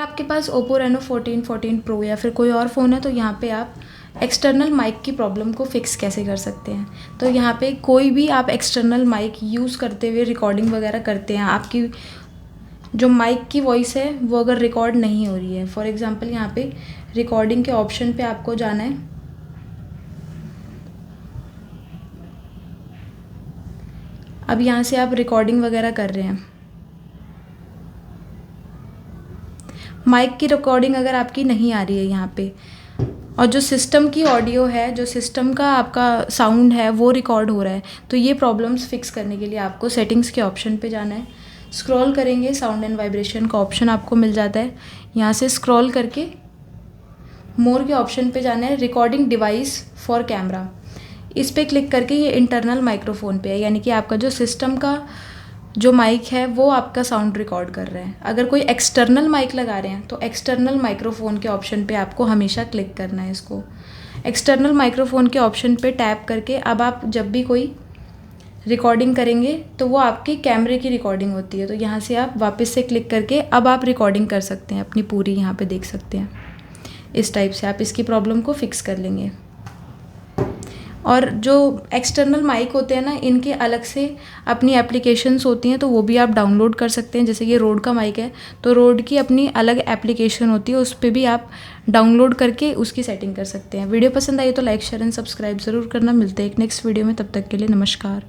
आपके पास Oppo Reno 14 Pro या फिर कोई और फ़ोन है तो यहाँ पे आप एक्सटर्नल माइक की प्रॉब्लम को फिक्स कैसे कर सकते हैं। तो यहाँ पे कोई भी आप एक्सटर्नल माइक यूज़ करते हुए रिकॉर्डिंग वगैरह करते हैं, आपकी जो माइक की वॉइस है वो अगर रिकॉर्ड नहीं हो रही है, फॉर एग्ज़ाम्पल यहाँ पे रिकॉर्डिंग के ऑप्शन पे आपको जाना है। अब यहाँ से आप रिकॉर्डिंग वगैरह कर रहे हैं, माइक की रिकॉर्डिंग अगर आपकी नहीं आ रही है यहाँ पे, और जो सिस्टम की ऑडियो है, जो सिस्टम का आपका साउंड है वो रिकॉर्ड हो रहा है, तो ये प्रॉब्लम्स फिक्स करने के लिए आपको सेटिंग्स के ऑप्शन पे जाना है। स्क्रॉल करेंगे, साउंड एंड वाइब्रेशन का ऑप्शन आपको मिल जाता है। यहाँ से स्क्रॉल करके मोर के ऑप्शन पे जाना है, रिकॉर्डिंग डिवाइस फॉर कैमरा, इस पर क्लिक करके ये इंटरनल माइक्रोफोन पे है, यानी कि आपका जो सिस्टम का जो माइक है वो आपका साउंड रिकॉर्ड कर रहा है। अगर कोई एक्सटर्नल माइक लगा रहे हैं तो एक्सटर्नल माइक्रोफोन के ऑप्शन पे आपको हमेशा क्लिक करना है। इसको एक्सटर्नल माइक्रोफोन के ऑप्शन पे टैप करके अब आप जब भी कोई रिकॉर्डिंग करेंगे तो वो आपकी कैमरे की रिकॉर्डिंग होती है, तो यहाँ से आप वापस से क्लिक करके अब आप रिकॉर्डिंग कर सकते हैं अपनी पूरी, यहाँ पे देख सकते हैं। इस टाइप से आप इसकी प्रॉब्लम को फिक्स कर लेंगे। और जो एक्सटर्नल माइक होते हैं ना, इनके अलग से अपनी एप्लीकेशंस होती हैं, तो वो भी आप डाउनलोड कर सकते हैं। जैसे ये रोड का माइक है तो रोड की अपनी अलग एप्लीकेशन होती है, उस पर भी आप डाउनलोड करके उसकी सेटिंग कर सकते हैं। वीडियो पसंद आई तो लाइक शेयर एंड सब्सक्राइब ज़रूर करना। मिलते हैं एक नेक्स्ट वीडियो में, तब तक के लिए नमस्कार।